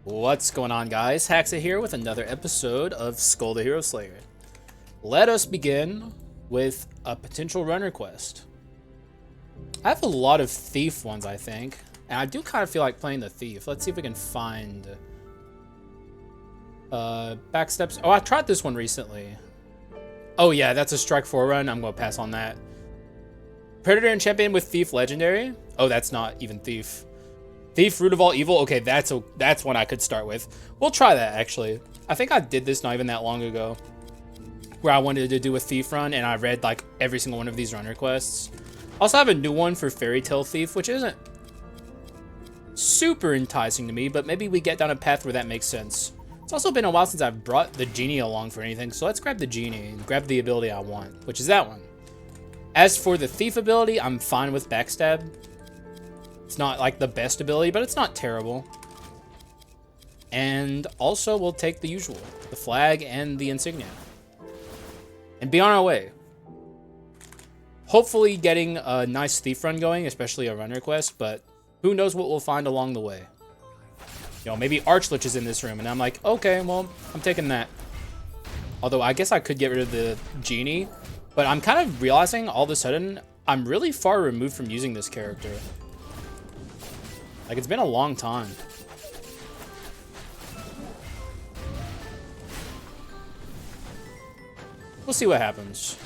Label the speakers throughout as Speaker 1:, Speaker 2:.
Speaker 1: What's going on, guys? Haxa here with another episode of Skul the Hero Slayer. Let us begin with a potential run request. I have a lot of thief ones, I think, and I do kind of feel like playing the thief. Let's see if we can find backsteps. Oh, I tried this one recently. Oh yeah, that's a strike 4 run. I'm gonna pass on that. Predator and champion with thief legendary. Oh, that's not even thief. Thief, root of all evil. Okay, that's one I could start with. We'll try that, actually. I think I did this not even that long ago, where I wanted to do a thief run, and I read, like, every single one of these run requests. Also have a new one for Fairy Tale Thief, which isn't super enticing to me, but maybe we get down a path where that makes sense. It's also been a while since I've brought the Genie along for anything, so let's grab the Genie and grab the ability I want, which is that one. As for the Thief ability, I'm fine with Backstab. It's not like the best ability, but it's not terrible. And also we'll take the usual, the flag and the insignia, and be on our way. Hopefully getting a nice thief run going, especially a run request, but who knows what we'll find along the way. You know, maybe Archlich is in this room, and I'm like, okay, well, I'm taking that. Although I guess I could get rid of the Genie, but I'm kind of realizing all of a sudden I'm really far removed from using this character. Like, it's been a long time. We'll see what happens.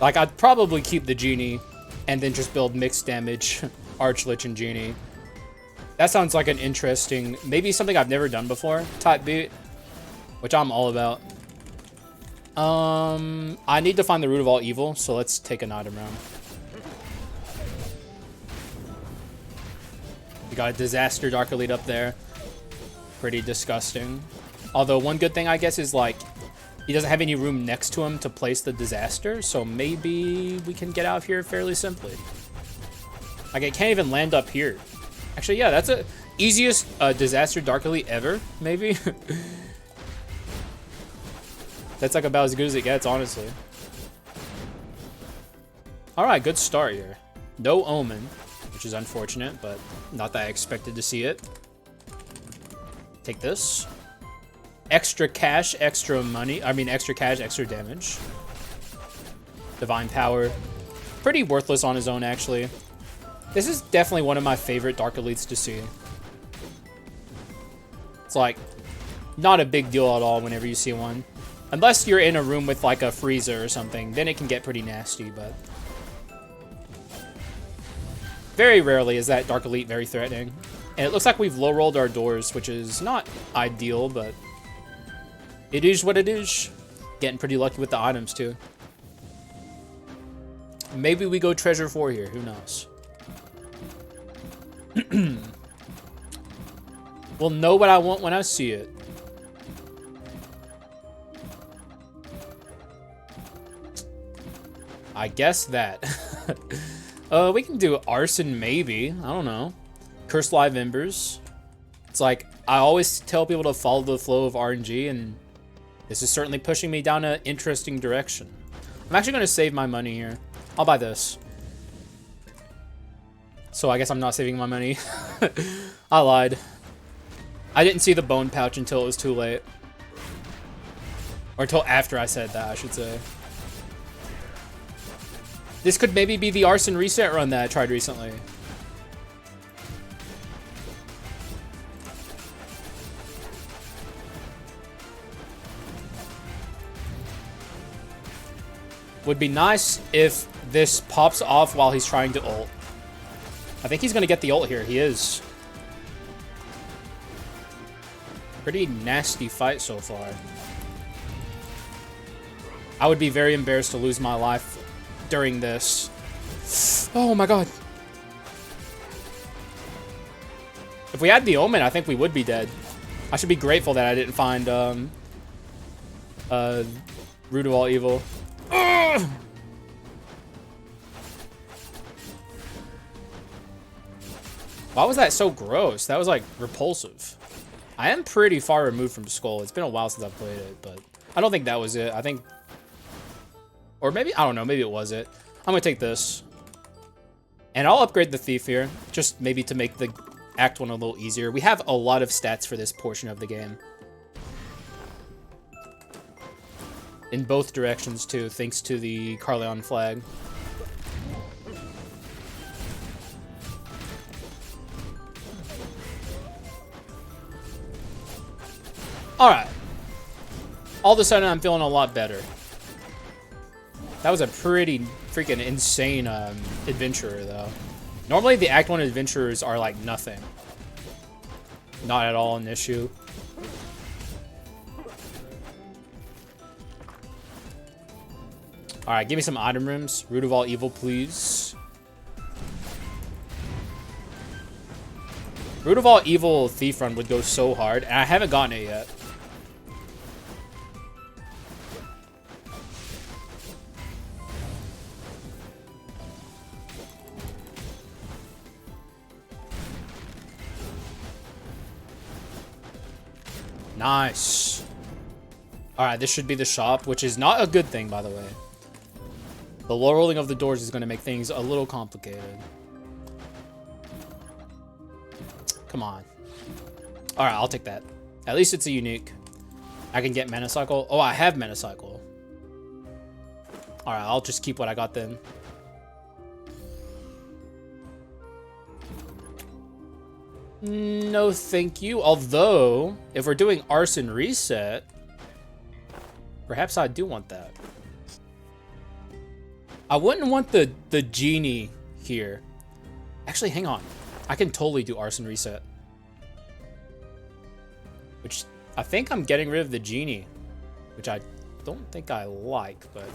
Speaker 1: Like, I'd probably keep the Genie and then just build mixed damage, Archlich and Genie. That sounds like an interesting, maybe something I've never done before, type beat, which I'm all about. I need to find the root of all evil, so let's take an item round. We got a disaster Dark Elite up there. Pretty disgusting. Although one good thing, I guess, is like he doesn't have any room next to him to place the disaster, so maybe we can get out of here fairly simply. Like, it can't even land up here. Actually, yeah, that's the easiest disaster Dark Elite ever, maybe. That's like about as good as it gets, honestly. Alright, good start here. No Omen, which is unfortunate, but not that I expected to see it. Take this. Extra cash, extra money. I mean, extra cash, extra damage. Divine Power. Pretty worthless on his own, actually. This is definitely one of my favorite Dark Elites to see. It's like, not a big deal at all whenever you see one. Unless you're in a room with like a freezer or something, then it can get pretty nasty, but very rarely is that Dark Elite very threatening. And it looks like we've low rolled our doors, which is not ideal, but it is what it is. Getting pretty lucky with the items too. Maybe we go treasure 4 here, who knows. We'll know what I want when I see it. I guess that. We can do Arson, maybe. I don't know. Cursed Live Embers. It's like, I always tell people to follow the flow of RNG, and this is certainly pushing me down an interesting direction. I'm actually going to save my money here. I'll buy this. So I guess I'm not saving my money. I lied. I didn't see the bone pouch until it was too late. Or until after I said that, I should say. This could maybe be the Arson Reset run that I tried recently. Would be nice if this pops off while he's trying to ult. I think he's going to get the ult here. He is. Pretty nasty fight so far. I would be very embarrassed to lose my life during this. Oh my god. If we had the Omen, I think we would be dead. I should be grateful that I didn't find Root of all evil. Ugh! Why was that so gross? That was like repulsive. I am pretty far removed from Skul. It's been a while since I've played it, but I don't think that was it. I think Or maybe, I don't know, maybe it was it. I'm gonna take this. And I'll upgrade the Thief here, just maybe to make the Act 1 a little easier. We have a lot of stats for this portion of the game. In both directions, too, thanks to the Carleon flag. Alright. All of a sudden, I'm feeling a lot better. That was a pretty freaking insane adventurer, though. Normally, the Act 1 adventurers are like nothing. Not at all an issue. Alright, give me some item rooms. Root of all evil, please. Root of all evil Thief Run would go so hard, and I haven't gotten it yet. Nice. Alright, this should be the shop, which is not a good thing, by the way. The rolling of the doors is going to make things a little complicated. Come on. Alright, I'll take that. At least it's a unique. I can get Mana Cycle. Oh, I have Mana Cycle. Alright, I'll just keep what I got then. No, thank you. Although, if we're doing Arson Reset, perhaps I do want that. I wouldn't want the genie here. Actually, hang on. I can totally do Arson Reset. Which, I think I'm getting rid of the genie. Which I don't think I like, but...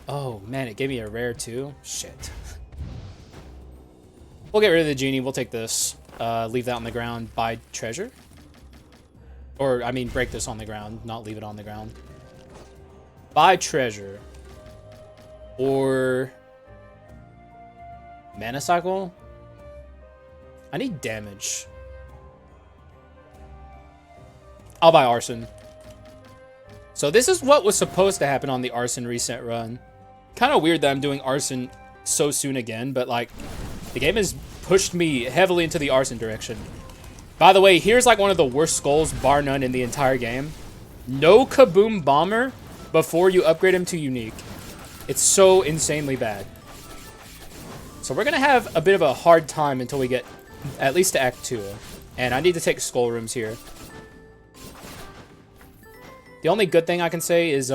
Speaker 1: Oh, man, it gave me a rare too? Shit. We'll get rid of the genie. We'll take this. Leave that on the ground. Buy treasure. Or, I mean, break this on the ground. Not leave it on the ground. Buy treasure. Or... Mana Cycle? I need damage. I'll buy Arson. So this is what was supposed to happen on the Arson Reset run. Kind of weird that I'm doing Arson so soon again, but like... The game has pushed me heavily into the Arson direction. By the way, here's like one of the worst skulls, bar none, in the entire game. No Kaboom Bomber before you upgrade him to Unique. It's so insanely bad. So we're going to have a bit of a hard time until we get at least to Act 2. And I need to take Skull Rooms here. The only good thing I can say is,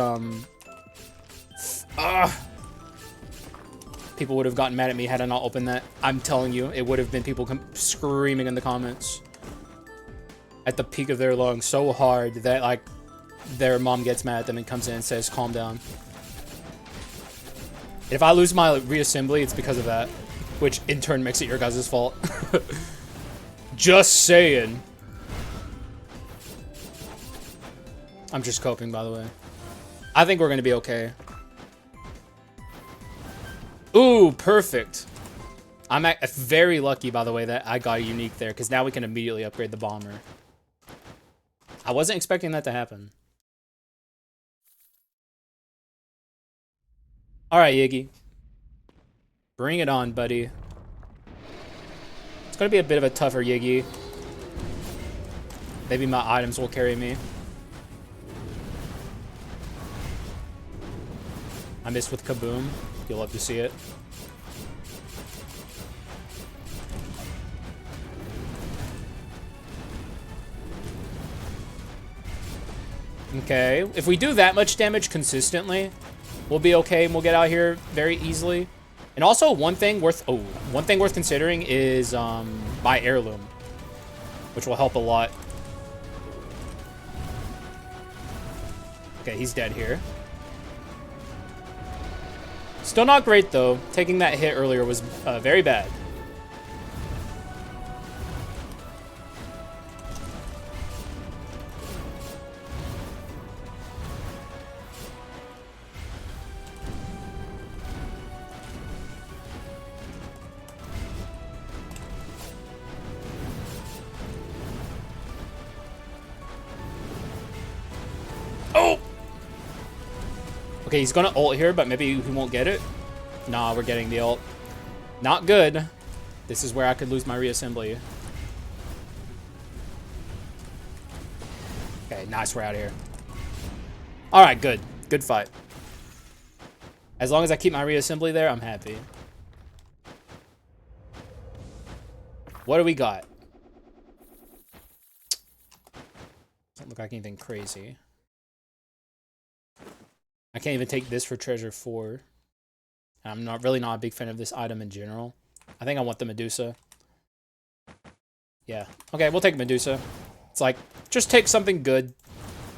Speaker 1: people would have gotten mad at me had I not opened that. I'm telling you, it would have been people screaming in the comments. At the peak of their lungs so hard that, like, their mom gets mad at them and comes in and says, calm down. If I lose my reassembly, it's because of that. Which, in turn, makes it your guys' fault. Just saying. I'm just coping, by the way. I think we're going to be okay. Ooh, perfect. I'm very lucky, by the way, that I got a unique there, because now we can immediately upgrade the bomber. I wasn't expecting that to happen. Alright, Yiggy. Bring it on, buddy. It's going to be a bit of a tougher Yiggy. Maybe my items will carry me. I missed with Kaboom. You'll love to see it. Okay, if we do that much damage consistently, we'll be okay and we'll get out here very easily. And also one thing worth considering is my heirloom, which will help a lot. Okay, he's dead here. Still not great, though. Taking that hit earlier was very bad. Okay, Okay, he's gonna ult here, but maybe he won't get it. Nah, we're getting the ult. Not good. This is where I could lose my reassembly. Okay, nice, we're out of here. Alright, good. Good fight. As long as I keep my reassembly there, I'm happy. What do we got? Doesn't look like anything crazy. I can't even take this for treasure 4. I'm not a big fan of this item in general. I think I want the Medusa. Yeah. Okay, we'll take Medusa. It's like, just take something good.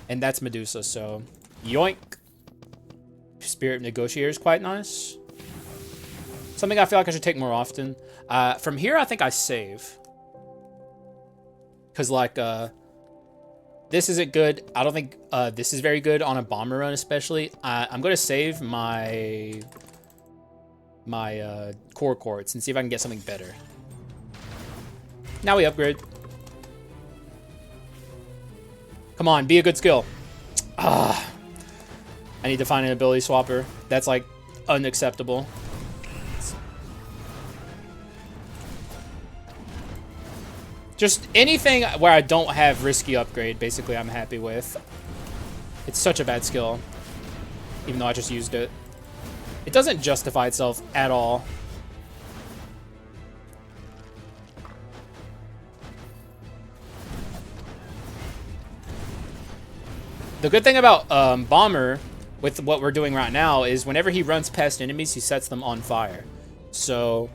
Speaker 1: And that's Medusa, so... Yoink. Spirit Negotiator is quite nice. Something I feel like I should take more often. From here, I think I save. Because, like, this isn't good. I don't think this is very good on a bomber run, especially. I'm going to save my core quartz and see if I can get something better. Now we upgrade. Come on, be a good skill. I need to find an ability swapper. That's, like, unacceptable. Just anything where I don't have risky upgrade, basically, I'm happy with. It's such a bad skill, even though I just used it. It doesn't justify itself at all. The good thing about Bomber, with what we're doing right now, is whenever he runs past enemies, he sets them on fire. So...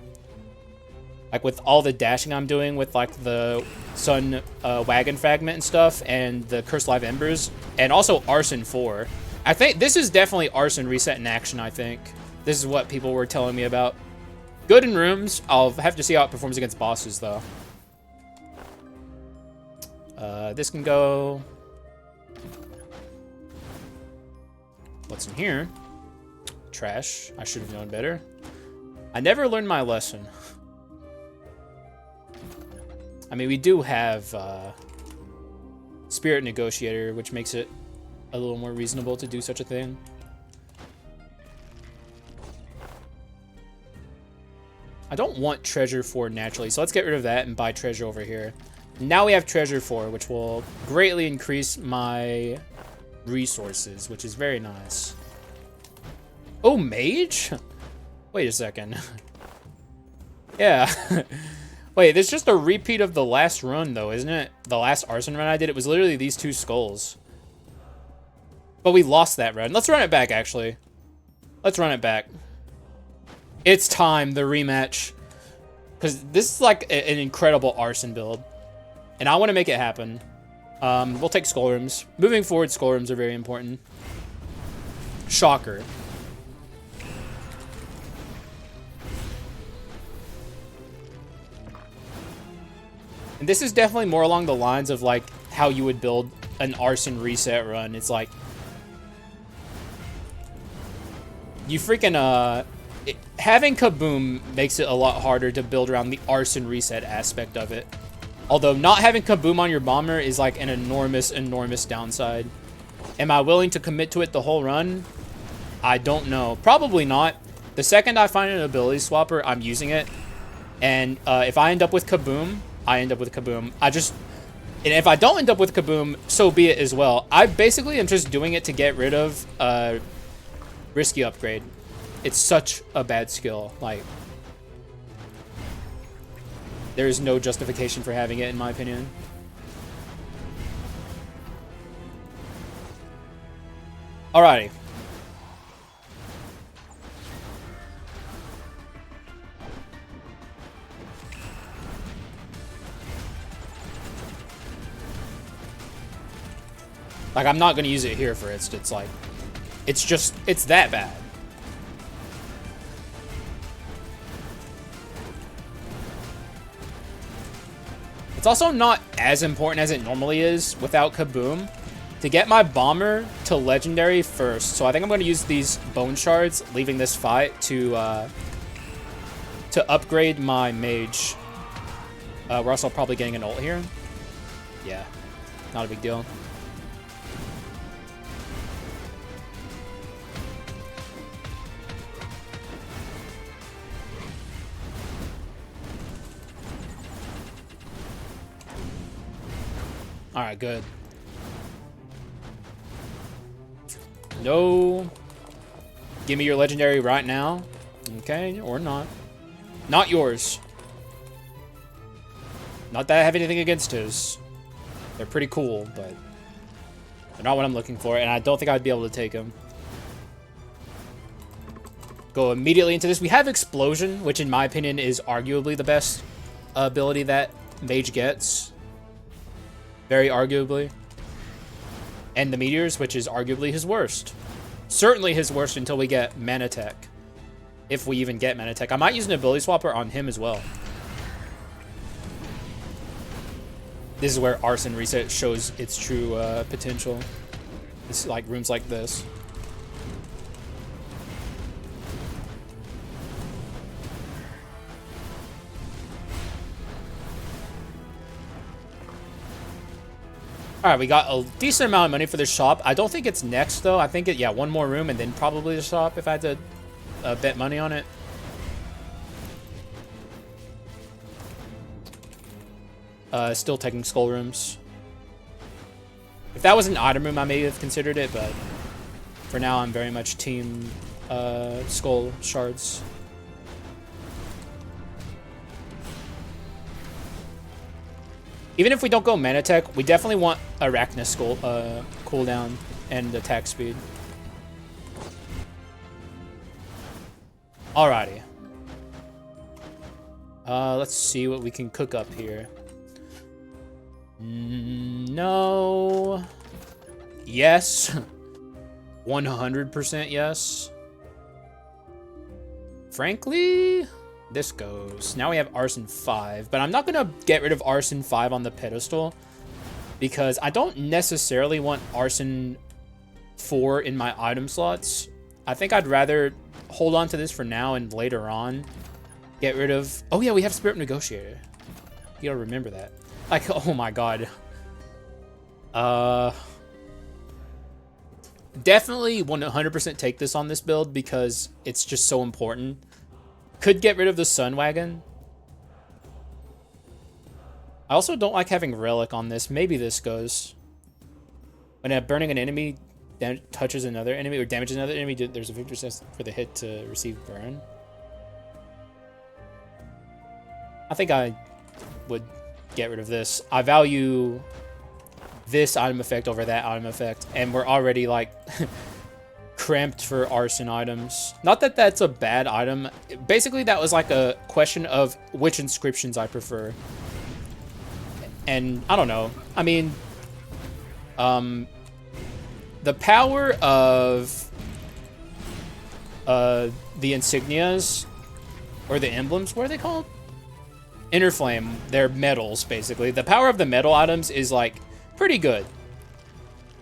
Speaker 1: like, with all the dashing I'm doing with, like, the Sun Wagon Fragment and stuff, and the Cursed Live Embers, and also Arson 4. I think this is definitely Arson Reset in action, I think. This is what people were telling me about. Good in rooms. I'll have to see how it performs against bosses, though. This can go... What's in here? Trash. I should have known better. I never learned my lesson. I mean, we do have Spirit Negotiator, which makes it a little more reasonable to do such a thing. I don't want Treasure 4 naturally, so let's get rid of that and buy Treasure over here. Now we have Treasure 4, which will greatly increase my resources, which is very nice. Oh, Mage? Wait a second. Yeah. Wait, this is just a repeat of the last run, though, isn't it? The last Arson run I did, it was literally these two skulls. But we lost that run. Let's run it back, actually. Let's run it back. It's time, the rematch. Because this is like an incredible Arson build. And I want to make it happen. We'll take skull rooms. Moving forward, skull rooms are very important. Shocker. And this is definitely more along the lines of, like, how you would build an Arson Reset run. It's like... you freaking, having Kaboom makes it a lot harder to build around the Arson Reset aspect of it. Although not having Kaboom on your bomber is, like, an enormous, enormous downside. Am I willing to commit to it the whole run? I don't know. Probably not. The second I find an ability swapper, I'm using it. And if I end up with Kaboom... I end up with Kaboom. And if I don't end up with Kaboom, so be it as well. I basically am just doing it to get rid of risky upgrade. It's such a bad skill. Like, there is no justification for having it, in my opinion. Alrighty. Like, I'm not going to use it here, for instance. Like, it's just, it's that bad. It's also not as important as it normally is without Kaboom to get my bomber to legendary first. So I think I'm going to use these bone shards, leaving this fight to upgrade my mage. We're also probably getting an ult here. Yeah, not a big deal. Alright, good. No. Give me your legendary right now. Okay, or not. Not yours. Not that I have anything against his. They're pretty cool, but they're not what I'm looking for, and I don't think I'd be able to take them. Go immediately into this. We have Explosion, which in my opinion is arguably the best ability that Mage gets. Very arguably. And the Meteors, which is arguably his worst. Certainly his worst until we get Mana Tech. If we even get Mana Tech. I might use an ability swapper on him as well. This is where Arson Reset shows its true potential. It's like rooms like this. Alright, we got a decent amount of money for the shop. I don't think it's next, though. I think yeah, one more room and then probably the shop if I had to bet money on it. Still taking skull rooms. If that was an item room, I may have considered it, but for now, I'm very much team skull shards. Even if we don't go Mana Tech, we definitely want Arachne Skull cooldown and attack speed. Alrighty. Let's see what we can cook up here. No. Yes. 100% yes. Frankly, this goes. Now we have Arson 5, but I'm not going to get rid of Arson 5 on the pedestal because I don't necessarily want Arson 4 in my item slots. I think I'd rather hold on to this for now and later on get rid of... Oh yeah, we have Spirit Negotiator. You gotta remember that. Like, oh my god. Definitely 100% take this on this build because it's just so important. Could get rid of the Sun Wagon. I also don't like having Relic on this. Maybe this goes. When burning an enemy touches another enemy or damages another enemy, there's a 50% for the hit to receive burn. I think I would get rid of this. I value this item effect over that item effect, and we're already like cramped for arson items. Not that that's a bad item. Basically, that was like a question of which inscriptions I prefer. And I don't know. I mean, the power of the insignias or the emblems, what are they called? Inner Flame. They're metals, basically. The power of the metal items is like pretty good.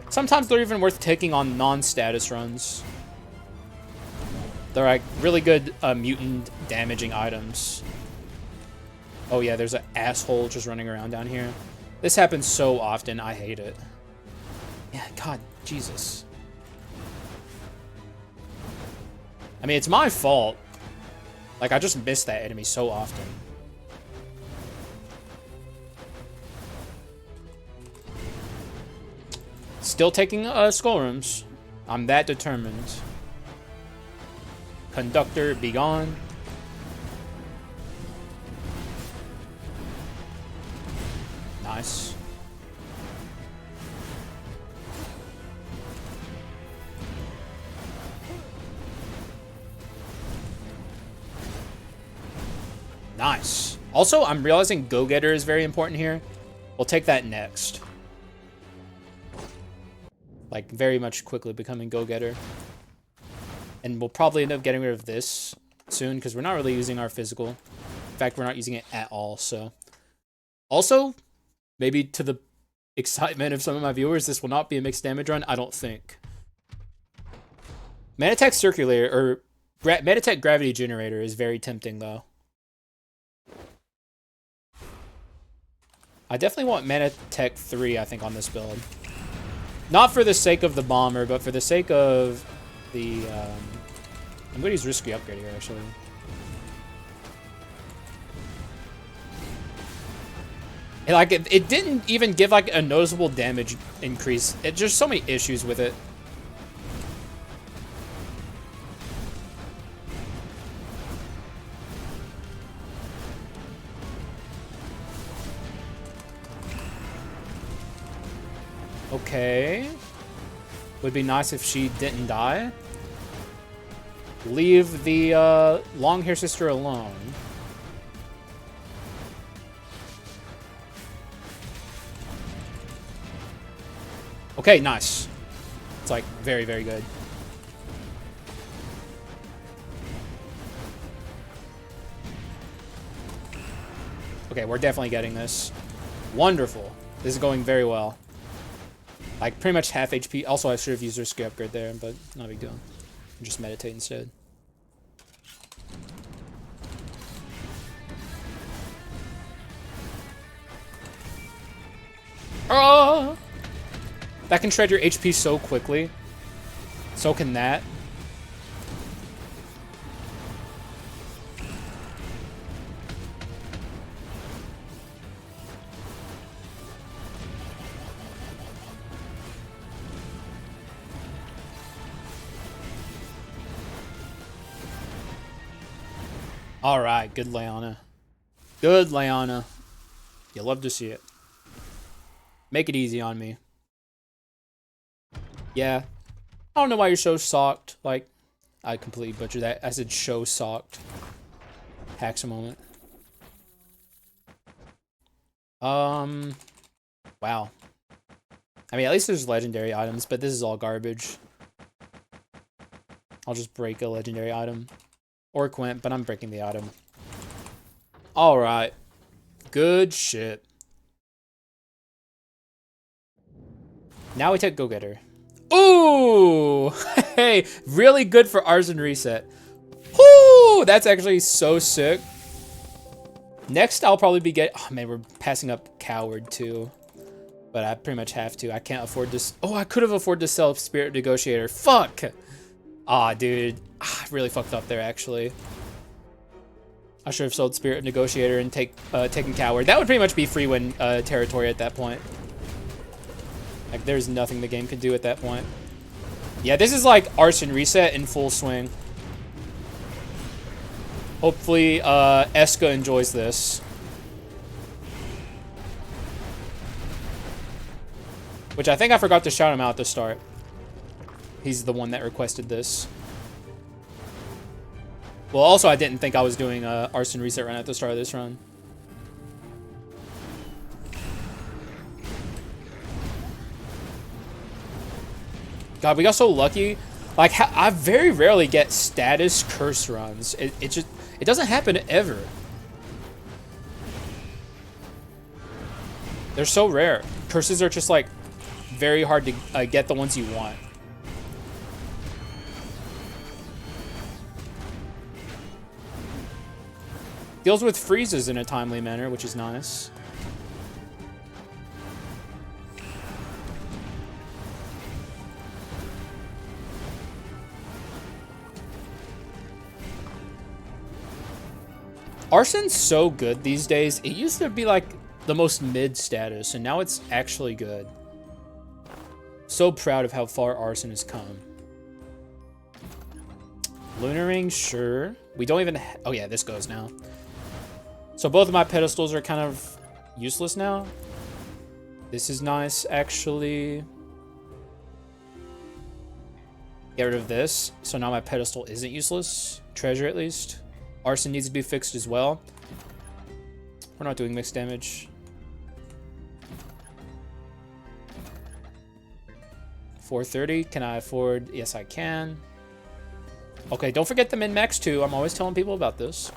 Speaker 1: Sometimes they're even worth taking on non-status runs. They're like really good mutant damaging items. Oh yeah, there's an asshole just running around down here. This happens so often, I hate it. Yeah, god, Jesus. I mean, it's my fault. Like, I just miss that enemy so often. Still taking skull rooms. I'm that determined. Conductor, be gone. Nice. Nice. Also, I'm realizing Go-Getter is very important here. We'll take that next. Like, very much quickly becoming Go-Getter. And we'll probably end up getting rid of this soon, because we're not really using our physical. In fact, we're not using it at all, so. Also, maybe to the excitement of some of my viewers, this will not be a mixed damage run, I don't think. Manatech Circulator, or Manatech Gravity Generator is very tempting, though. I definitely want Manatech 3, I think, on this build. Not for the sake of the bomber, but for the sake of the... I'm going to use Risky Upgrade here, actually. Like, it didn't even give, like, a noticeable damage increase. It just so many issues with it. Okay. Would be nice if she didn't die. Leave the long hair sister alone. Okay, nice. It's like very, very good. Okay, we're definitely getting this. Wonderful. This is going very well. Like, pretty much half HP. Also, I should have used her skill upgrade there, but not a big deal. Just meditate instead. Oh! That can shred your HP so quickly. So can that. Alright, good Leona. Good Leona. You love to see it. Make it easy on me. Yeah. I don't know why you're so socked. Like, I completely butchered that. I said show socked. Haxa moment. Wow. I mean, at least there's legendary items, but this is all garbage. I'll just break a legendary item. Or Quint, but I'm breaking the item. Alright. Good shit. Now we take Go-Getter. Ooh! Hey, really good for Arson Reset. Woo! That's actually so sick. Next, I'll probably be getting... Oh, man, we're passing up Coward, too. But I pretty much have to. I can't afford this. Oh, I could have afforded to sell Spirit Negotiator. Fuck! Ah, dude. I really fucked up there, actually. I should have sold Spirit Negotiator and taken Coward. That would pretty much be free win territory at that point. Like, there's nothing the game can do at that point. Yeah, this is like Arson Reset in full swing. Hopefully, Eska enjoys this. Which I think I forgot to shout him out at the start. He's the one that requested this. Well, also, I didn't think I was doing a Arson Reset run at the start of this run. God, we got so lucky. Like, I very rarely get status curse runs. It doesn't happen ever. They're so rare. Curses are just, like, very hard to get the ones you want. Deals with freezes in a timely manner, which is nice. Arson's so good these days. It used to be like the most mid status, and now it's actually good. So proud of how far Arson has come. Lunar Ring, sure. We don't even... Oh yeah, this goes now. So both of my pedestals are kind of useless now. This is nice, actually. Get rid of this. So now my pedestal isn't useless. Treasure, at least. Arson needs to be fixed as well. We're not doing mixed damage. $430. Can I afford? Yes, I can. Okay, don't forget the min-max too. I'm always telling people about this.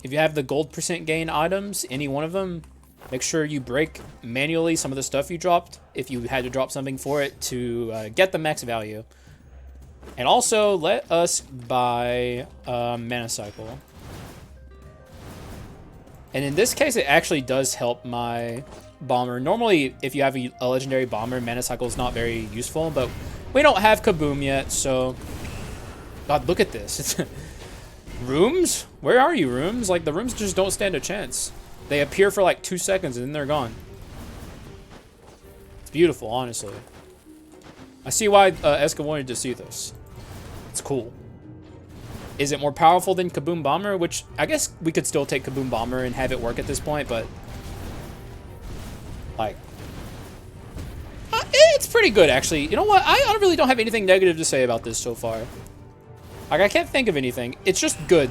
Speaker 1: If you have the gold % gain items, any one of them, make sure you break manually some of the stuff you dropped if you had to drop something for it to get the max value. And also, let us buy Mana Cycle. And in this case, it actually does help my Bomber. Normally, if you have a legendary Bomber, Mana Cycle is not very useful, but we don't have Kaboom yet, so... God, look at this. Rooms? Where are you, Rooms? Like, the Rooms just don't stand a chance. They appear for like 2 seconds and then they're gone. It's beautiful, honestly. I see why Eska wanted to see this. It's cool. Is it more powerful than Kaboom Bomber? Which, I guess we could still take Kaboom Bomber and have it work at this point, but... like... it's pretty good, actually. You know what? I really don't have anything negative to say about this so far. Like, I can't think of anything. It's just good.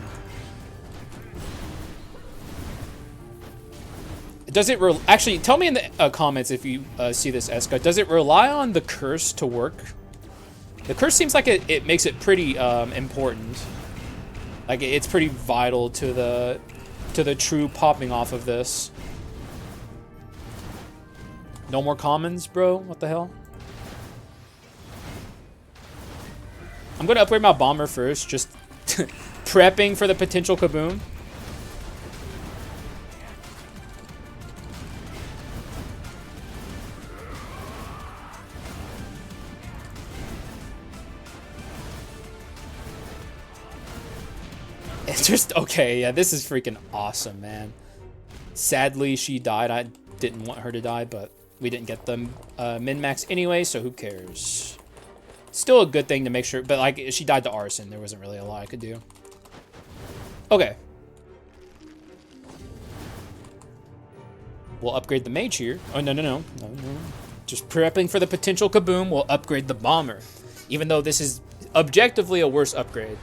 Speaker 1: Does it... actually, tell me in the comments if you see this, Eska. Does it rely on the curse to work? The curse seems like it makes it pretty important. Like, it's pretty vital to the true popping off of this. No more commons, bro? What the hell? I'm going to upgrade my bomber first, just prepping for the potential kaboom. It's just, okay, yeah, this is freaking awesome, man. Sadly, she died. I didn't want her to die, but we didn't get the min-max anyway, so who cares? Still a good thing to make sure, but like, she died to Arson. There wasn't really a lot I could do. Okay. We'll upgrade the mage here. Oh, no. Just prepping for the potential kaboom, we'll upgrade the bomber. Even though this is objectively a worse upgrade.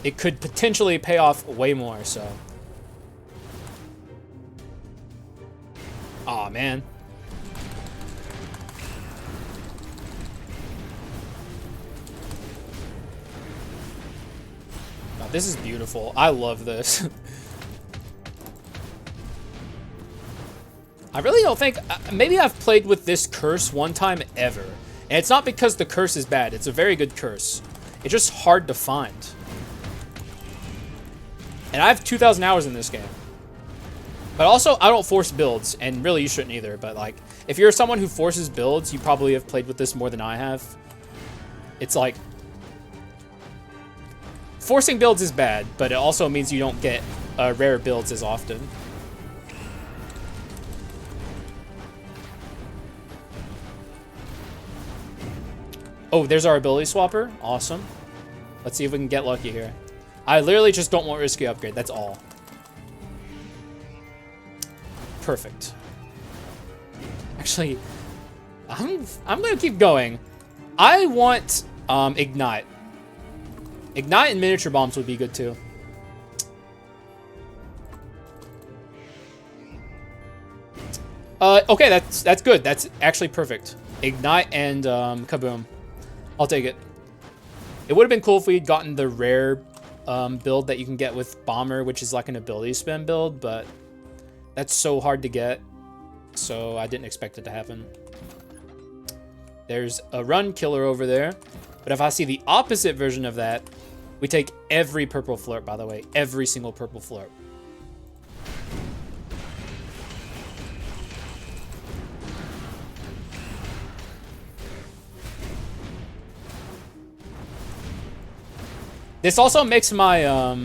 Speaker 1: It could potentially pay off way more, so. Aw, man. Wow, this is beautiful. I love this. I really don't think... maybe I've played with this curse one time ever. And it's not because the curse is bad. It's a very good curse. It's just hard to find. And I have 2,000 hours in this game. But also, I don't force builds, and really you shouldn't either, but like, if you're someone who forces builds, you probably have played with this more than I have. It's like, forcing builds is bad, but it also means you don't get rare builds as often. Oh, there's our ability swapper. Awesome. Let's see if we can get lucky here. I literally just don't want risky upgrade. That's all. Perfect. Actually, I'm gonna keep going. I want ignite. Ignite and miniature bombs would be good too. Okay, that's good. That's actually perfect. Ignite and kaboom. I'll take it. It would have been cool if we'd gotten the rare build that you can get with bomber, which is like an ability spam build, but that's so hard to get, so I didn't expect it to happen. There's a run killer over there, but if I see the opposite version of that, we take every purple flirt, by the way, every single purple flirt. This also makes my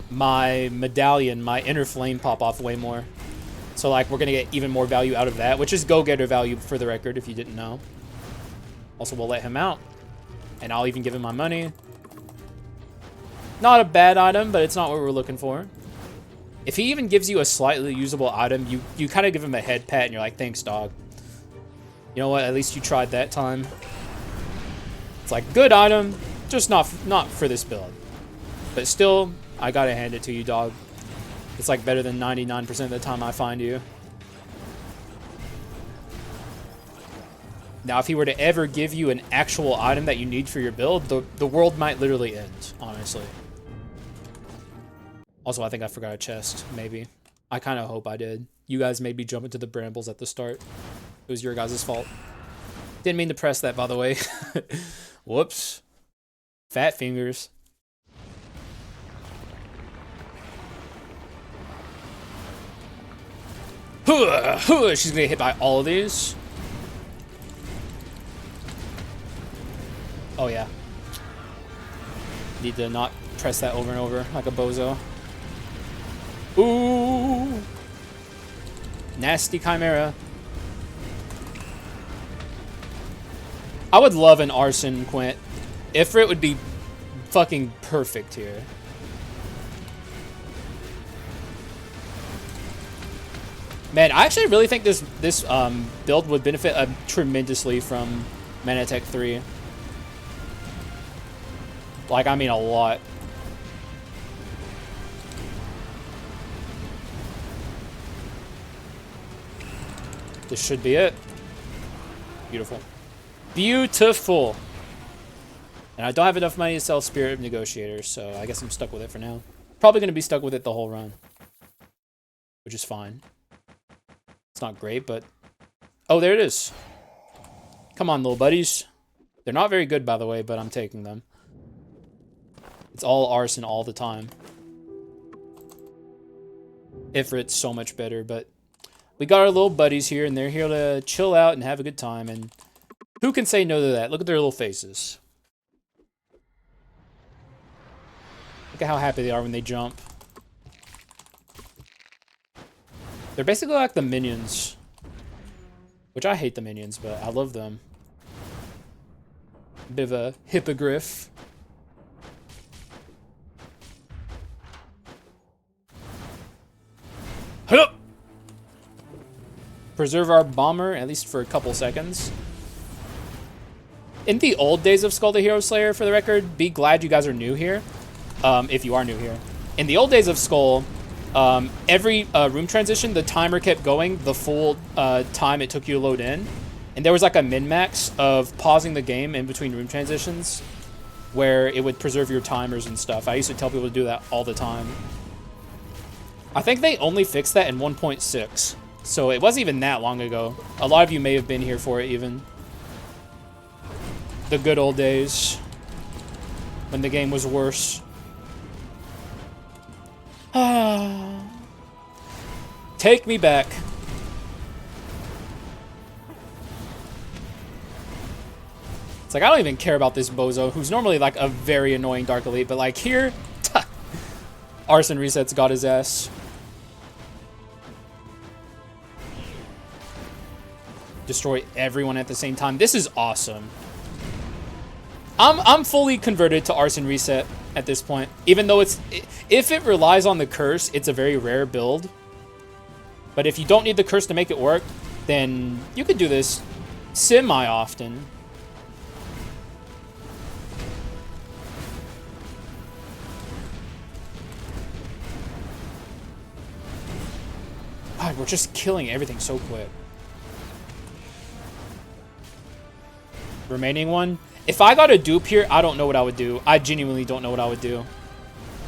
Speaker 1: my medallion, my inner flame, pop off way more. So like, we're gonna get even more value out of that, which is go-getter value for the record, if you didn't know. Also, we'll let him out, and I'll even give him my money. Not a bad item, but it's not what we're looking for. If he even gives you a slightly usable item, you kind of give him a head pat, and you're like, thanks, dog. You know what? At least you tried that time. It's like, good item. Just not for this build. But still, I gotta hand it to you, dog. It's like better than 99% of the time I find you. Now, if he were to ever give you an actual item that you need for your build, the world might literally end, honestly. Also, I think I forgot a chest, maybe. I kind of hope I did. You guys made me jump into the brambles at the start. It was your guys' fault. Didn't mean to press that, by the way. Whoops. Fat fingers. She's gonna get hit by all of these. Oh yeah. Need to not press that over and over like a bozo. Ooh. Nasty Chimera. I would love an Arson Quint. Ifrit would be fucking perfect here. Man, I actually really think this build would benefit tremendously from Mana Tech 3. Like, I mean a lot. This should be it. Beautiful. Beautiful. And I don't have enough money to sell Spirit of Negotiator, so I guess I'm stuck with it for now. Probably going to be stuck with it the whole run. Which is fine. It's not great, but... Oh, there it is. Come on, little buddies. They're not very good, by the way, but I'm taking them. It's all Arson all the time. Ifrit's so much better, but... We got our little buddies here, and they're here to chill out and have a good time, and... Who can say no to that? Look at their little faces. Look at how happy they are when they jump. They're basically like the minions. Which I hate the minions, but I love them. A bit of a hippogriff. Hup! Preserve our bomber, at least for a couple seconds. In the old days of Skul the Hero Slayer, for the record, be glad you guys are new here. If you are new here. In the old days of Skul, every room transition, the timer kept going the full time it took you to load in. And there was like a min-max of pausing the game in between room transitions where it would preserve your timers and stuff. I used to tell people to do that all the time. I think they only fixed that in 1.6. So it wasn't even that long ago. A lot of you may have been here for it even. The good old days. When the game was worse. Take me back. It's like, I don't even care about this bozo, who's normally like a very annoying Dark Elite, but like here, Arson Reset's got his ass. Destroy everyone at the same time. This is awesome. I'm fully converted to Arson Reset at this point. Even though if it relies on the curse, it's a very rare build. But if you don't need the curse to make it work, then you could do this semi-often. God, we're just killing everything so quick. Remaining one. If I got a dupe here, I don't know what I would do. I genuinely don't know what I would do.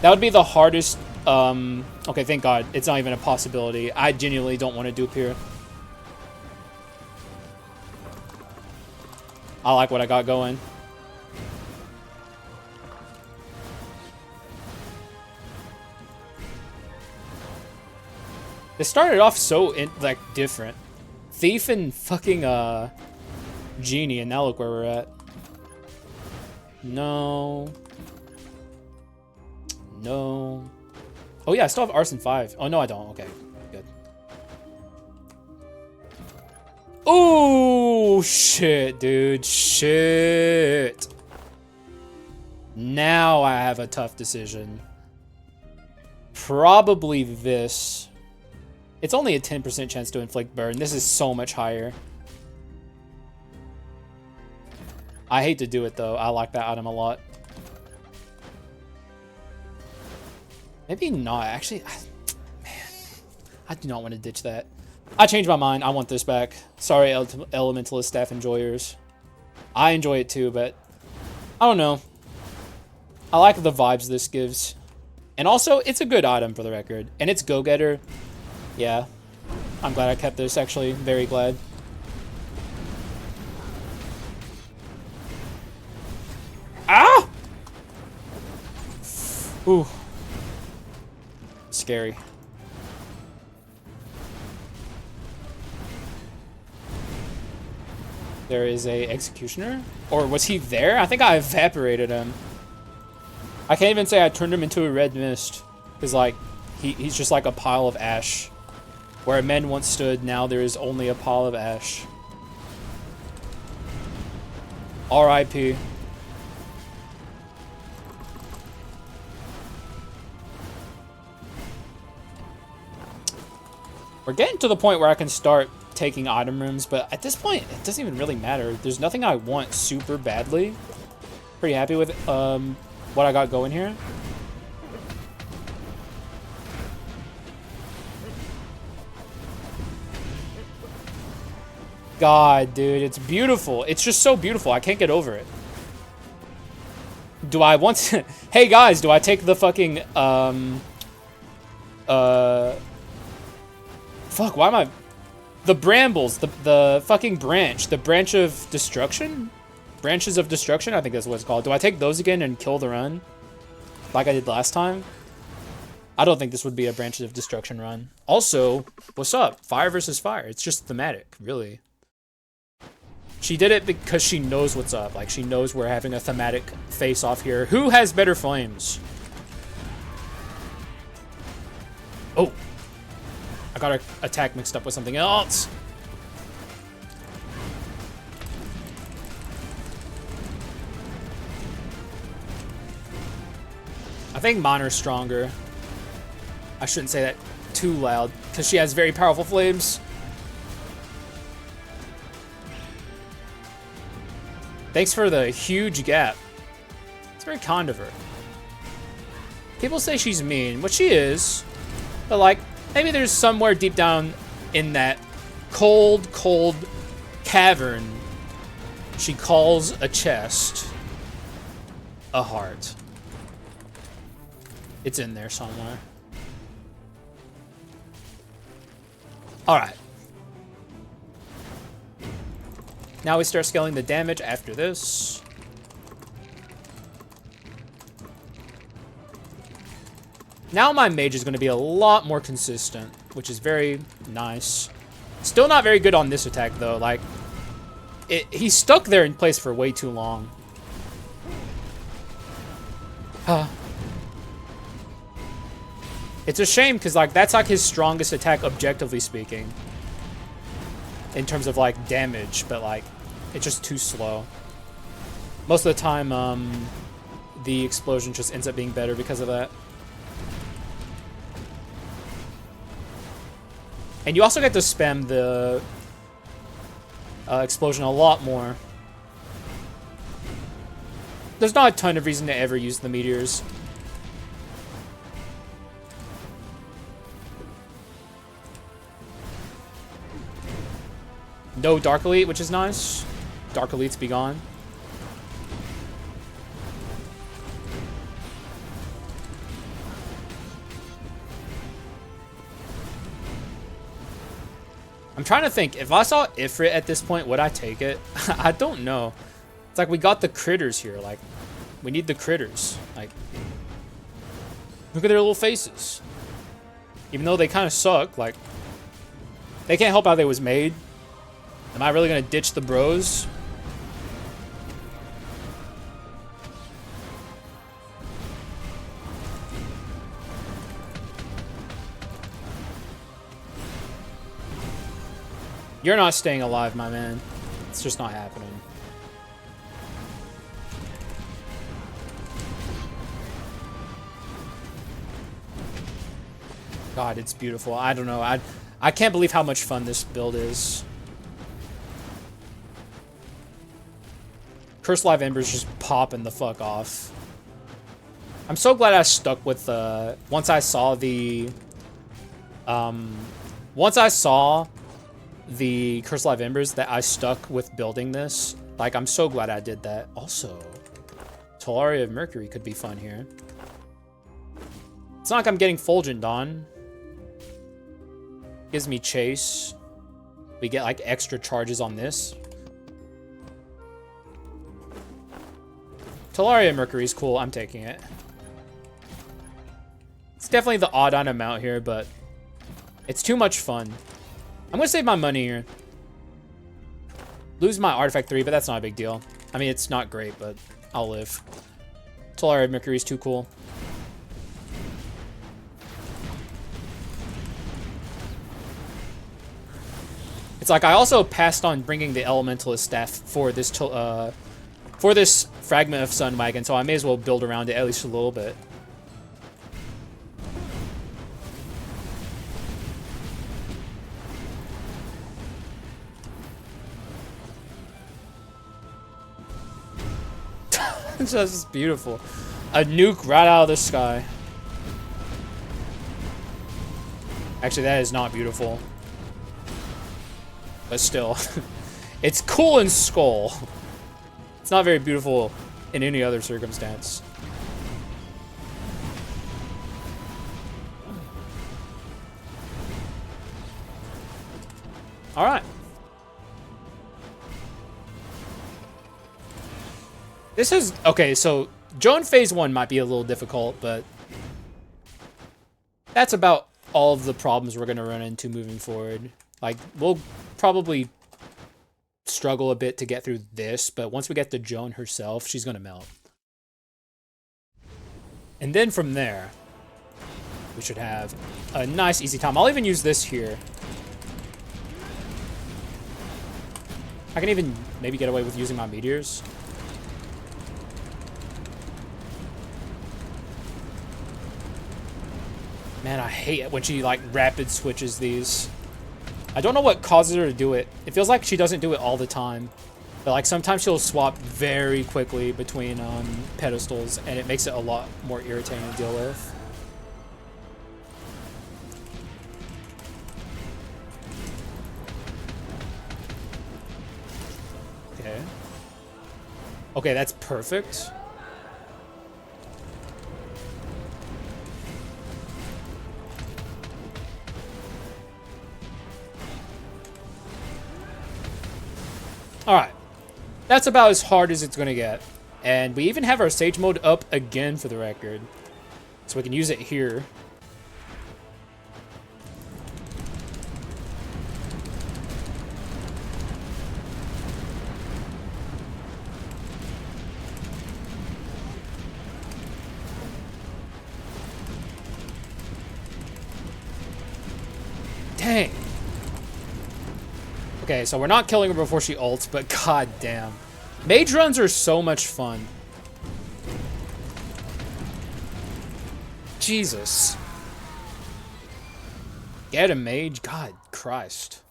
Speaker 1: That would be the hardest. Okay, thank God. It's not even a possibility. I genuinely don't want to dupe here. I like what I got going. They started off so like different. Thief and fucking Genie, and now look where we're at. No. No. Oh yeah, I still have Arson 5. Oh no, I don't. Okay, good. Oh shit, dude. Shit. Now I have a tough decision. Probably this. It's only a 10% chance to inflict burn. This is so much higher. I hate to do it though. I like that item a lot. Maybe not. Actually, man, I do not want to ditch that. I changed my mind. I want this back. Sorry, Elementalist staff enjoyers. I enjoy it too, but I don't know. I like the vibes this gives. And also, it's a good item for the record. And it's go-getter. Yeah. I'm glad I kept this, actually. Very glad. Ah! Ooh. Scary. There is a executioner? Or was he there? I think I evaporated him. I can't even say I turned him into a red mist. Because, like, He's just like a pile of ash. Where men once stood, now there is only a pile of ash. R.I.P. We're getting to the point where I can start taking item rooms, but at this point, it doesn't even really matter. There's nothing I want super badly. Pretty happy with what I got going here. God, dude, it's beautiful. It's just so beautiful. I can't get over it. Do I want to... Hey, guys, do I take the fucking, Fuck, why am I... The brambles, the fucking branch. The branch of destruction? Branches of destruction? I think that's what it's called. Do I take those again and kill the run? Like I did last time? I don't think this would be a branches of destruction run. Also, what's up? Fire versus fire. It's just thematic, really. She did it because she knows what's up. Like, she knows we're having a thematic face-off here. Who has better flames? Oh. I got our attack mixed up with something else. I think Monor's stronger. I shouldn't say that too loud, because she has very powerful flames. Thanks for the huge gap. It's very kind of her. People say she's mean, which she is. But, like, maybe there's somewhere deep down in that cold, cold cavern she calls a chest a heart. It's in there somewhere. Alright. Now we start scaling the damage after this. Now my mage is going to be a lot more consistent, which is very nice. Still not very good on this attack, though. Like, he's stuck there in place for way too long. It's a shame, because, like, that's, like, his strongest attack, objectively speaking. In terms of, like, damage, but, like, it's just too slow. Most of the time, the explosion just ends up being better because of that. And you also get to spam the explosion a lot more. There's not a ton of reason to ever use the meteors. No Dark Elite, which is nice. Dark Elites be gone. I'm trying to think. If I saw Ifrit at this point, would I take it? I don't know. It's like we got the critters here. Like, we need the critters. Like, look at their little faces. Even though they kind of suck, like, they can't help how they was made. Am I really going to ditch the bros? You're not staying alive, my man. It's just not happening. God, it's beautiful. I don't know. I can't believe how much fun this build is. Cursed Live Embers just popping the fuck off. I'm so glad I stuck with once I saw the Cursed Live Embers, that I stuck with building this. Like, I'm so glad I did that. Also, Talaria of Mercury could be fun here. It's not like I'm getting Fulgent Dawn. Gives me Chase. We get, like, extra charges on this. Talaria Mercury is cool. I'm taking it. It's definitely the odd-on amount here, but it's too much fun. I'm gonna save my money here. Lose my Artifact 3, but that's not a big deal. I mean, it's not great, but I'll live. Talaria Mercury is too cool. It's like I also passed on bringing the Elementalist staff for this fragment of Sun Wagon, so I may as well build around it at least a little bit. It's just beautiful. A nuke right out of the sky. Actually, that is not beautiful. But still. It's cool in Skull. It's not very beautiful in any other circumstance. Alright. This is... Okay, so Joan Phase 1 might be a little difficult, but... That's about all of the problems we're going to run into moving forward. Like, we'll probably struggle a bit to get through this, but once we get to Joan herself, she's going to melt. And then from there, we should have a nice, easy time. I'll even use this here. I can even maybe get away with using my meteors. Man, I hate it when she, like, rapid switches these. I don't know what causes her to do it. It feels like she doesn't do it all the time. But, like, sometimes she'll swap very quickly between pedestals, and it makes it a lot more irritating to deal with. Okay. Okay, that's perfect. Alright, that's about as hard as it's going to get. And we even have our Sage mode up again for the record. So we can use it here. Dang. Okay, so we're not killing her before she ults, but god damn. Mage runs are so much fun. Jesus. Get a mage? God Christ.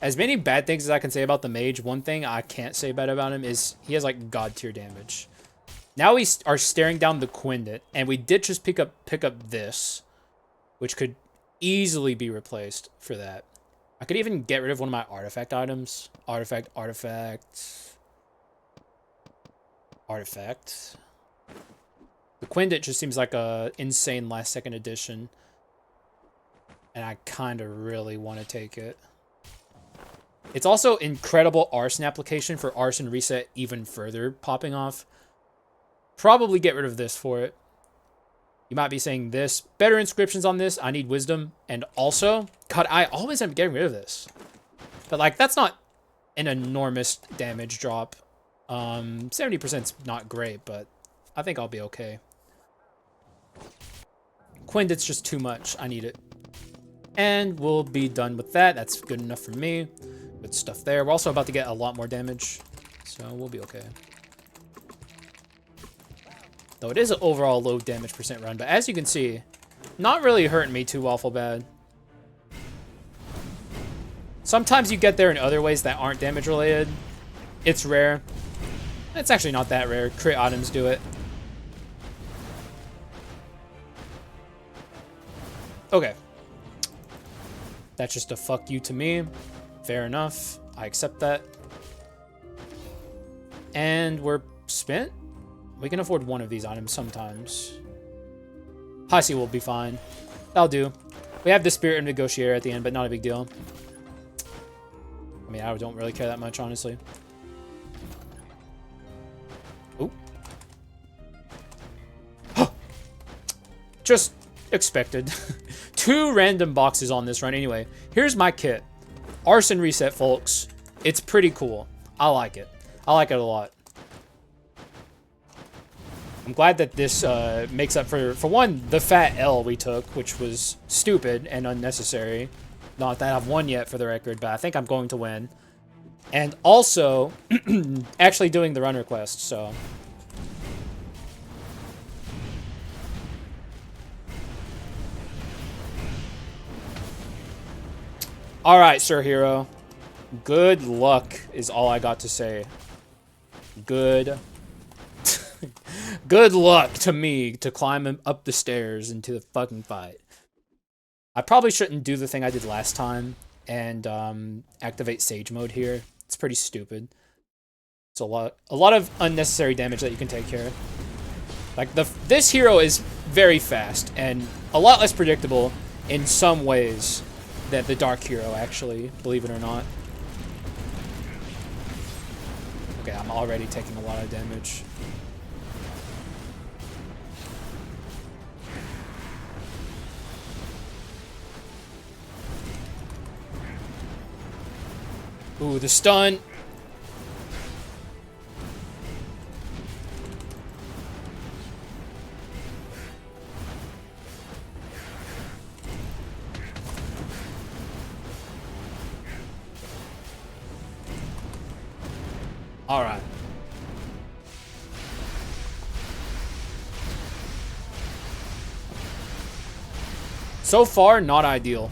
Speaker 1: As many bad things as I can say about the mage, one thing I can't say bad about him is he has like god tier damage. Now we are staring down the Quindit, and we did just pick up this, which could easily be replaced for that. I could even get rid of one of my artifact items. Artifact. The Quindit just seems like a insane last second addition. And I kind of really want to take it. It's also incredible Arson application for Arson Reset even further popping off. Probably get rid of this for it. You might be saying this. Better inscriptions on this. I need wisdom. And also, God, I always end up getting rid of this. But, like, that's not an enormous damage drop. 70%'s not great, but I think I'll be okay. Quindit's just too much. I need it. And we'll be done with that. That's good enough for me. Good stuff there. We're also about to get a lot more damage, so we'll be okay. Though it is an overall low damage percent run, but as you can see, not really hurting me too awful bad. Sometimes you get there in other ways that aren't damage related. It's rare. It's actually not that rare. Crit items do it. Okay. That's just a fuck you to me. Fair enough. I accept that. And we're spent? We can afford one of these items sometimes. Haxa will be fine. That'll do. We have the Spirit of Negotiator at the end, but not a big deal. I mean, I don't really care that much, honestly. Ooh. Just expected. 2 random boxes on this run. Anyway, here's my kit. Arson Reset, folks. It's pretty cool. I like it. I like it a lot. I'm glad that this makes up for one, the fat L we took, which was stupid and unnecessary. Not that I've won yet for the record, but I think I'm going to win. And also, actually doing the run request, so. Alright, Sir Hero. Good luck is all I got to say. Good. Good luck to me to climb up the stairs into the fucking fight. I probably shouldn't do the thing I did last time and activate Sage mode here. It's pretty stupid. It's a lot of unnecessary damage that you can take here. Like this hero is very fast and a lot less predictable in some ways than the Dark Hero, actually, believe it or not. Okay, I'm already taking a lot of damage. Ooh, the stun. All right. So far, not ideal.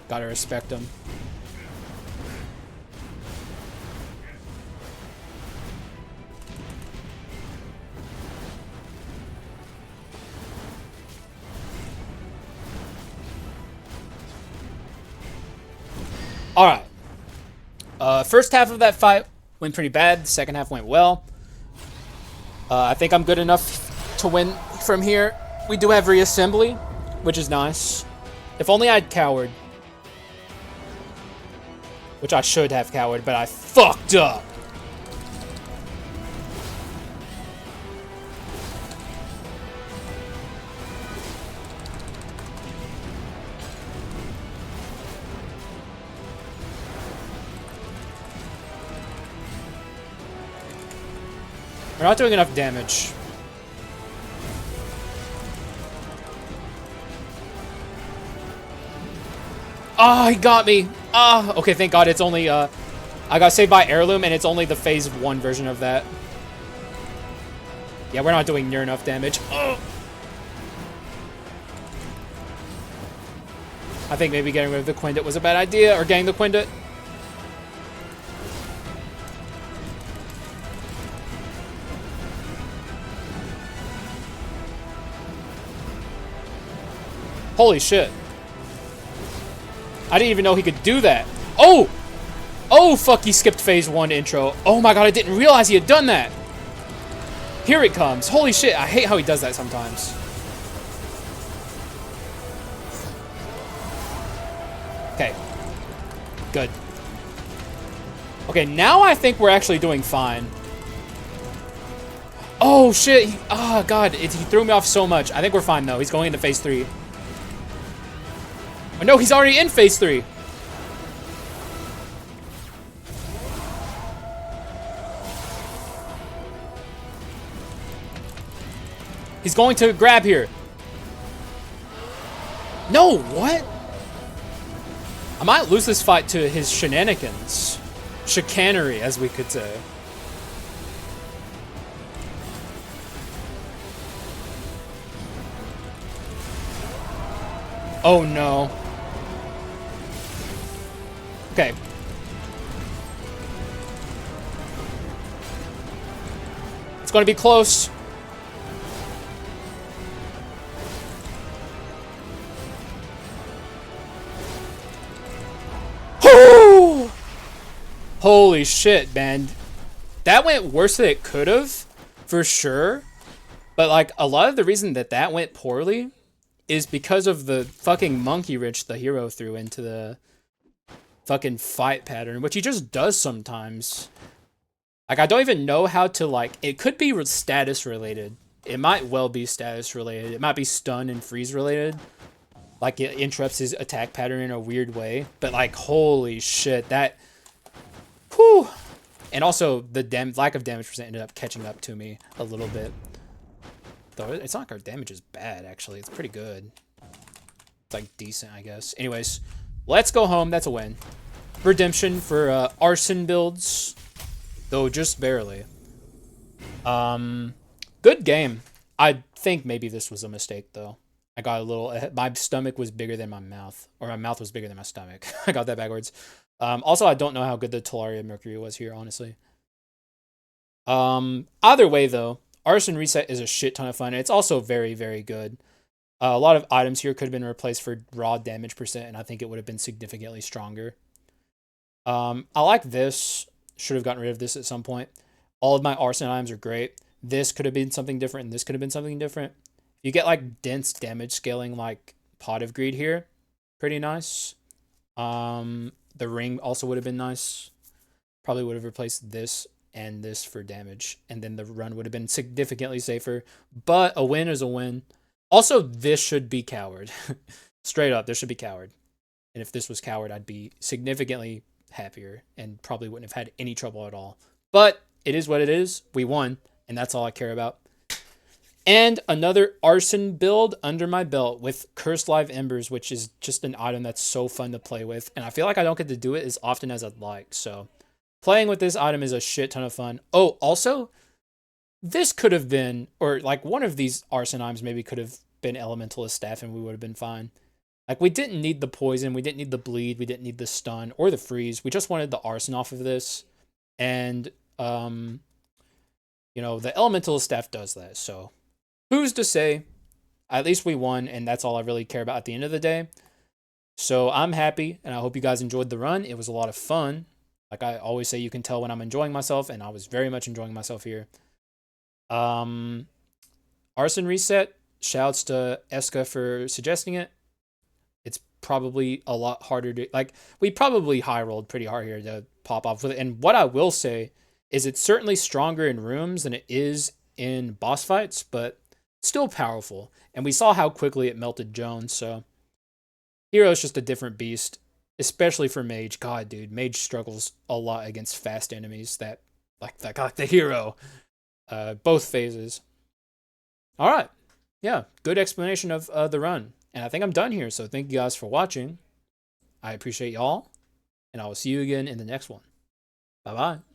Speaker 1: Gotta respect him. All right. First half of that fight went pretty bad. The second half went well. I think I'm good enough to win from here. We do have reassembly, which is nice. If only I'd cowered. Which I should have cowered, but I fucked up. We're not doing enough damage. Ah, oh, he got me. Ah, okay, thank God it's only, I got saved by heirloom, and it's only the phase 1 version of that. Yeah, we're not doing near enough damage. Oh. I think maybe getting rid of the Quindit was a bad idea, or getting the Quindit. Holy shit. I didn't even know he could do that. Oh! Oh, fuck, he skipped phase 1 intro. Oh my God, I didn't realize he had done that. Here it comes. Holy shit, I hate how he does that sometimes. Okay. Good. Okay, now I think we're actually doing fine. Oh, shit. Oh, God, he threw me off so much. I think we're fine, though. He's going into phase 3. Oh, no, he's already in phase 3. He's going to grab here. No, what? I might lose this fight to his shenanigans. Chicanery, as we could say. Oh, no. Okay. It's going to be close. Holy shit, man. That went worse than it could have, for sure. But, like, a lot of the reason that that went poorly is because of the fucking monkey wrench the hero threw into the fucking fight pattern, which he just does sometimes. Like, I don't even know how to, like, it could be status related. It might well be status related. It might be stun and freeze related. Like, it interrupts his attack pattern in a weird way. But, like, holy shit, that... Whew. And also, the lack of damage percent ended up catching up to me a little bit. Though it's not like our damage is bad, actually. It's pretty good. It's like decent, I guess. Anyways, let's go home. That's a win. Redemption for Arson builds, though just barely. Good game. I think maybe this was a mistake, though. I got a little... My stomach was bigger than my mouth. Or my mouth was bigger than my stomach. I got that backwards. Also, I don't know how good the Talaria Mercury was here, honestly. Either way, though, Arson Reset is a shit ton of fun. And it's also very, very good. A lot of items here could have been replaced for raw damage percent, and I think it would have been significantly stronger. I like this. Should have gotten rid of this at some point. All of my Arson items are great. This could have been something different, and this could have been something different. You get like dense damage scaling like Pot of Greed here. Pretty nice. The ring also would have been nice. Probably would have replaced this and this for damage. And then the run would have been significantly safer. But a win is a win. Also, this should be Coward. Straight up, this should be Coward. And if this was Coward, I'd be significantly happier and probably wouldn't have had any trouble at all. But it is what it is. We won, and that's all I care about. And another Arson build under my belt with Cursed Live Embers, which is just an item that's so fun to play with. And I feel like I don't get to do it as often as I'd like. So playing with this item is a shit ton of fun. Oh, also, this could have been, or like one of these Arson items maybe could have been Elementalist Staff and we would have been fine. Like, we didn't need the poison, we didn't need the bleed, we didn't need the stun or the freeze. We just wanted the Arson off of this. And, you know, the Elementalist Staff does that, so who's to say? At least we won, and that's all I really care about at the end of the day. So I'm happy, and I hope you guys enjoyed the run. It was a lot of fun. Like I always say, you can tell when I'm enjoying myself, and I was very much enjoying myself here. Arson Reset, shouts to Eska for suggesting it. It's probably a lot harder to... Like, we probably high-rolled pretty hard here to pop off with it. And what I will say is it's certainly stronger in rooms than it is in boss fights, but still powerful. And we saw how quickly it melted Jones, so Hero's just a different beast, especially for Mage. God, dude, Mage struggles a lot against fast enemies that like the Hero. Both phases. All right. Yeah, good explanation of the run. And I think I'm done here, so thank you guys for watching. I appreciate y'all, and I will see you again in the next one. Bye-bye.